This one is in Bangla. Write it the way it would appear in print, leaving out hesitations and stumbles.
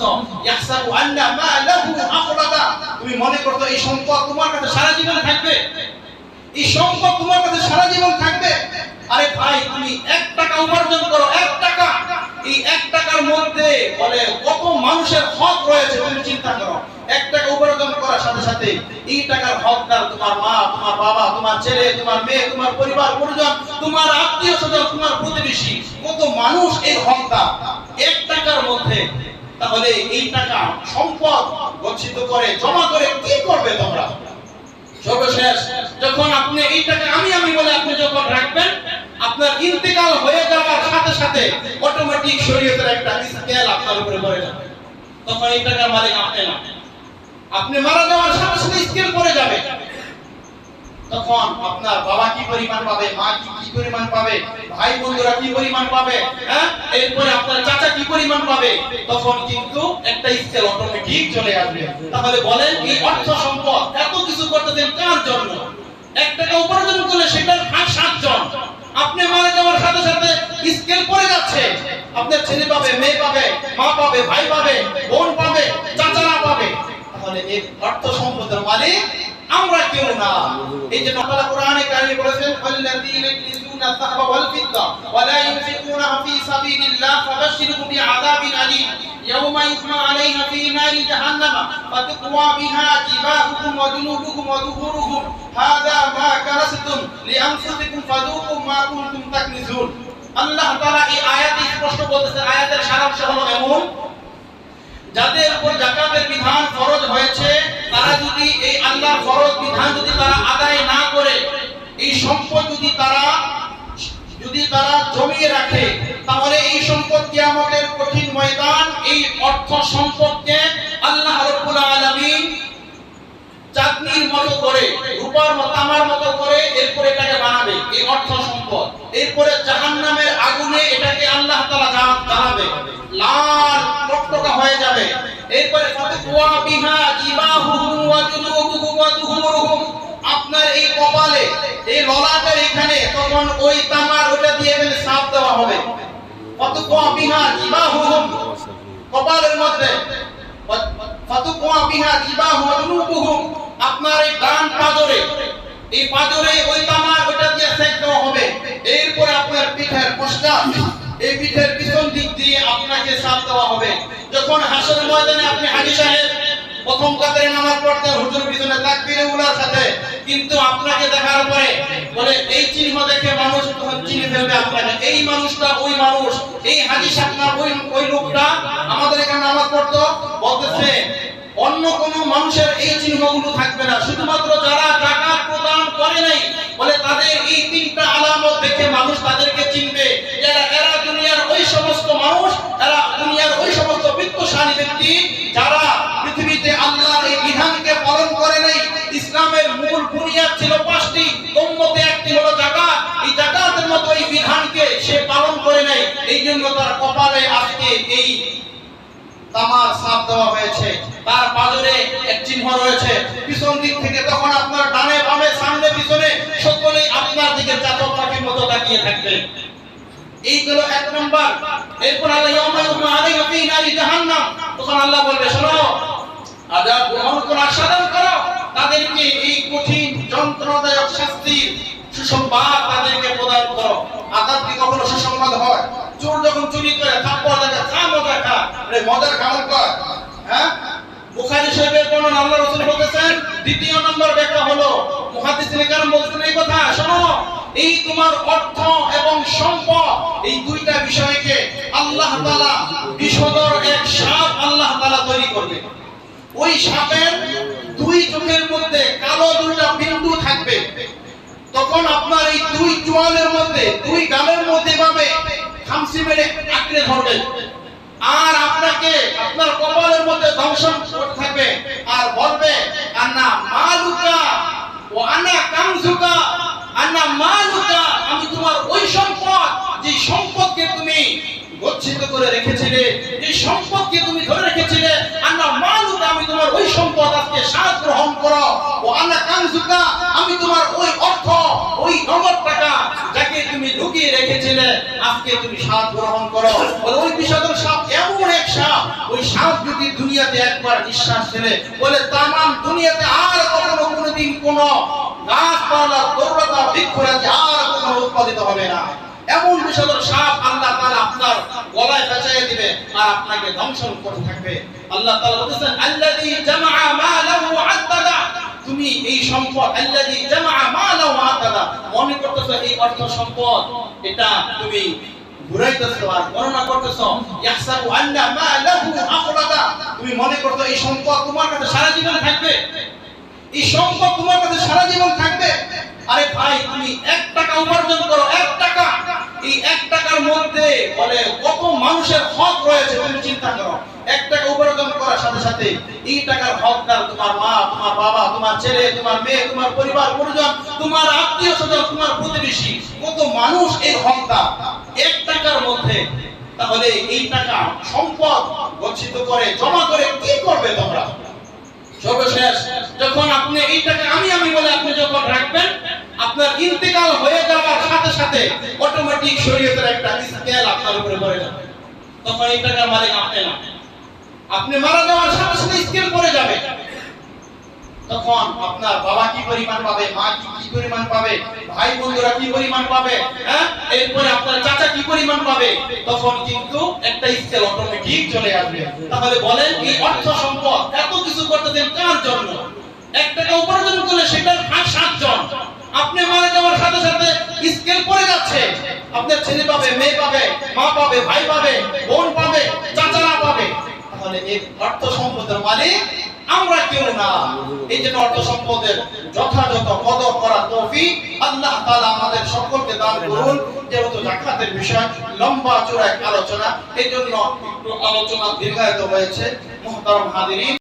করতেছো ইয়াহসাবু আন্না মালাহু আখলাদা, তুমি মনে করছো এই সম্পদ তোমার কাছে সারা জীবন থাকবে, এই সম্পদ তোমার কাছে সারা জীবন থাকবে। আরে ভাই, তুমি 1 টাকা উপার্জন করো, 1 টাকা, এই 1 টাকার মধ্যে বলে কত মানুষের হক রয়েছে তুমি চিন্তা করো। 1 টাকা উপার্জন করার সাথে সাথে এই টাকার হকদার তোমার মা, তোমার বাবা, তোমার ছেলে, তোমার মেয়ে, তোমার পরিবার পরিজন, তোমার আত্মীয়-স্বজন, তোমার প্রতিবেশী, কত মানুষ এই হকদার 1 টাকার মধ্যে। তাহলে এই টাকা সম্পদ গচ্ছিত করে জমা করে কি করবে তোমরা? সর্বশেষ যখন আপনি এই টাকা আমি বলে আপনি যখন রাখবেন, আপনার ইন্তেকাল হয়ে যাওয়ার সাথে সাথে অটোমেটিক শরীয়তের একটা স্কেল আপনার উপরে পড়ে যাবে। তখন এই টাকার মালিক আপনি না, আপনি মারা যাওয়ার সাথে সাথে স্কেল পড়ে যাবে। তখন আপনার বাবা কি পরিমাণ পাবে, মা কি পরিমাণ পাবে, ভাই বন্ধুরা কি পরিমাণ পাবে, হ্যাঁ, এরপরে আপনার চাচা কি পরিমাণ পাবে, তখন কিন্তু একটা স্কেল অটোমেটিক চলে আসবে। তাহলে বলেন, এই অর্থ সম্পদ এত কিছু করতেছেন কার জন্য? 1 টাকা উপার্জন করলে সেটার ভাগ 7 জন। আপনি মারা যাওয়ার সাথে সাথে স্কেল পড়ে যাচ্ছে, আপনার ছেলে পাবে, মেয়ে পাবে, মা পাবে, ভাই পাবে, বোন পাবে, চাচারা পাবে। তাহলে এই অর্থ সম্পদের মালিক আমরা কেউ না। এই যে আল্লাহ কোরআনে কারিমে বলেছেন, ওয়াল্লাযীনা ইয়াকনিজুনা আয-যাহাবা ওয়াল ফিদ্দা ওয়া লা ইউনফিকুনাহা ফী সাবিলিল্লাহ ফাবাশশিরহুম বিআযাবিন আলীম ইয়াওমা ইউহমা আলাইহা ফী নারি জাহান্নাম ফাতুকওয়া বিহা জিবাহুহুম ওয়া জুনুবুহুম ওয়া যুহুরুহুম হাযা মা কানাসতুম লিআনফুসিকুম ফাযুকু মা কুনতুম তাকনিজুন। আল্লাহ তাআলা এই আয়াতে স্পষ্ট বলতেছেন, আয়াতের সারাংশ হলো এমন, যাদের উপর যাকাতের বিধান ফরজ হয়েছে তারা যদি এই আল্লাহর ফরজ বিধান যদি তারা আদায় না করে, এই সম্পদ যদি তারা জমিয়ে রাখে, তাহলে এই সম্পদ কিয়ামতের কঠিন ময়দান এই অর্থ সম্পদকে আল্লাহ রাব্বুল আলামিন চাঁদনির মতো করে, রূপার মতো, তামার মতো করে এরপরে এটাকে বানাবে এই অর্থ সম্পদ। এরপরে জাহান্নামের আগুনে এটাকে আল্লাহ তাআলা জ্বালাবে, লাল টকটকা হয়ে যাবে। এরপরে ফাতুকওয়া বিহা জিবাহুহুম ওয়া জুনুবুহুম ওয়া যুহুরুহুম, আপনার এই কপালে, এই ললাটের এখানে তখন ওই তামার ওটা দিয়ে এখানে ছাপ দেওয়া হবে। ফাতুকওয়া বিহা জিবাহুহুম, কপালের মধ্যে, ফাতুকওয়া বিহা জিবাহুহুম ওয়া জুনুবুহুম, আপনার এই ডান পাজরে, এই পাজরে ওই তামার ওটা দিয়ে সেক দেওয়া হবে। এরপরে আপনার পিঠের পশ্চাৎ, এই পিঠের পিছন দিক দিয়ে আপনাকে ছাপ দেওয়া হবে। যখন হাসরের ময়দানে আপনি হাজী সাহেব প্রথম কাতারে নামাজ পড়তেন হুজুর পিছনে তাকবীরে উলার সাথে, কিন্তু আপনাকে দেখার পরে বলে এই চিহ্ন দেখে মানুষ তখন চিনে ফেলবে আপনাকে, এই মানুষটা ওই মানুষ, এই হাজী সাহেব না ওই লোকটা আমাদের এখানে নামাজ পড়তো। বলতেছে অন্য কোন মানুষের এই চিহ্নগুলো থাকবে না, শুধুমাত্র যারা যাকাত প্রদান করে নাই বলে তাদের এই 3টা আলামত দেখে মানুষ তাদেরকে চিনবে। এরা দুনিয়ার ওই সমস্ত মানুষ, এরা দুনিয়ার ওই সমস্ত বিত্তশালী ব্যক্তি যারা পৃথিবীতে আল্লাহর এই বিধানকে পালন করে নাই। ইসলামের মূল বুনিয়াদ ছিল 5টি, তোর মধ্যে একটি হলো যাকাত। এই যাকাতের মতো এই বিধানকে সে পালন করে নাই, এই জন্য তার কপালে আজকে এই তামার ছাপ দেওয়া হয়েছে, তার পাজরে এক চিহ্ন রয়েছে। পিছন দিক থেকে তখন আপনার ডানে বামে সামনে পিছনে সকলেই আপনার দিকে চাতক পাখির মতো তাকিয়ে থাকবে। এইগুলো 1 নাম্বার। এরপর আল্লাহ ইয়াউমা ইউহমা আলাইহা ফী নারি জাহান্নাম, তখন আল্লাহ বলবে শোনো, আযাব গ্রহণ করো, আস্বাদন করো, তাদেরকে এই কঠিন যন্ত্রণাদায়ক শাস্তির সুসংবাদ তাদেরকে প্রদান করো। আযাব কি কখনো সুসংবাদ হয়? চোর যখন চুরি করে থাপ্পড় লাগে, খা মজা খা, আরে মজার খাবার কর, হ্যাঁ? বুখারী শরীফের বর্ণনা আল্লাহ রাসূল বলেছেন। দ্বিতীয় নম্বর ব্যাখ্যা হলো মুহাদ্দিসিনে কেরাম বলছেন এই কথা, শোনো, এই তোমার অর্থ এবং সম্পদ, এই 2টা বিষয়কে আল্লাহ তাআলা বিষধর এক সাপ আল্লাহ তাআলা তৈরি করবে। ওই সাপের 2 চোখের মধ্যে কালো 2টা বিন্দু থাকবে। তখন আপনার এই 2 চোয়ালের মধ্যে, 2 গালের মধ্যে ভাবে খামসি মেরে আঁকড়ে ধরবে, আর আপনাকে আপনার কপালের মধ্যে দংশন করতে থাকবে আর বলবে আন্না মালুকা ওয়া আনা কামসুকা, আন্না মালুকা, আমি তোমার ওই সম্পদ, যে সম্পদকে তুমি গচ্ছিত করে রেখেছিলে, যে সম্পদকে তুমি ধরে রেখেছিলে, আন্না মালুকা, আমি তোমার ওই সম্পদ সম্পদ আজকে সাজ গ্রহণ করো। ও আনা কানজুকা, আমি তোমার ওই অর্থ, ওই নগদ টাকা যাকে তুমি লুকিয়ে রেখেছিলে, আজকে তুমি সাজ গ্রহণ করো। বলে ওই বিষধর সাপ এমন এক সাপ, ওই সাপ যদি দুনিয়াতে একবার নিঃশ্বাস ফেলে, বলে তামাম দুনিয়াতে আর কখনো কোনোদিন কোনো গাছপালা, তরুলতা, বৃক্ষরাজি আর কখনো উৎপাদিত হবে না। এমন বিষধর সাপ আল্লাহ তাআলা আপনার গলায় পেঁচাইয়া দিবে আর আপনাকে দংশন করতে থাকবে। আল্লাহ তাআলা বলেছেন, আল্লাযী জামাআ মালাহু আ'তাদা, তুমি এই সম্পদ, আল্লাযী জামাআ মালাহু আ'তাদা, মনে করতেছো এই অর্থ সম্পদ এটা তুমি ঘুরাইতেছো আর গণনা করতেছো, ইয়াহসাবু আন্না মালাহু আখলাদা, তুমি মনে করছো এই সম্পদ তোমার কাছে সারা জীবন থাকবে, এই সম্পদ তোমার কাছে সারা জীবন থাকবে। আরে ভাই, তুমি 1 টাকা উপার্জন করো, 1 টাকা, এই 1 টাকার মধ্যে বলে কত মানুষের হক রয়েছে তুমি চিন্তা করো। 1 টাকা উপার্জন করার সাথে সাথে এই টাকার হকদার তোমার মা, তোমার বাবা, তোমার ছেলে, তোমার মেয়ে, তোমার পরিবার পরিজন, তোমার আত্মীয় স্বজন, তোমার প্রতিবেশী, কত মানুষ এর হকদার 1 টাকার মধ্যে। তাহলে এই টাকা সম্পদ গচ্ছিত করে জমা করে কি করবে তোমরা? সর্বশেষ যখন আপনি এই টাকা আমি বলে আপনি যখন রাখবেন, আপনার ইন্তেকাল হয়ে যাওয়ার সাথে সাথে অটোমেটিক শরীয়তের একটা স্কেল আপনার উপরে পড়ে যাবে। তখন এই টাকার মালিক আপনি না, আপনি মারা যাওয়ার সাথে সাথে স্কেল পড়ে যাবে। তখন আপনার বাবা কি পরিমাণ পাবে, মা কি পরিমাণ পাবে, ভাই বন্ধুরা কি পরিমাণ পাবে, হ্যাঁ, এরপরে আপনার চাচা কি পরিমাণ পাবে, তখন কিন্তু একটা স্কেল অটোমেটিক চলে আসবে। তাহলে বলেন, এই অর্থ সম্পদ এত কিছু করতেছেন কার জন্য? 1 টাকা উপার্জন করলে সেটার ভাগ 7 জন। আপনি মারা যাওয়ার সাথে সাথে স্কেল পড়ে যাচ্ছে, আপনার ছেলে পাবে, মেয়ে পাবে, মা পাবে, ভাই পাবে, বোন পাবে, চাচারা পাবে। তাহলে এই অর্থ সম্পদের মালিক আমরা কেউ না। এই জন্য অর্থ সম্পদের যথাযথ কদর করার তৌফিক আল্লাহ তাআলা আমাদের সকলকে দান করুন। যেহেতু যাকাতের বিষয় লম্বা চওড়া আলোচনা, এই জন্য একটু আলোচনা দীর্ঘায়িত হয়েছে। মুহতারাম হাজিরিন।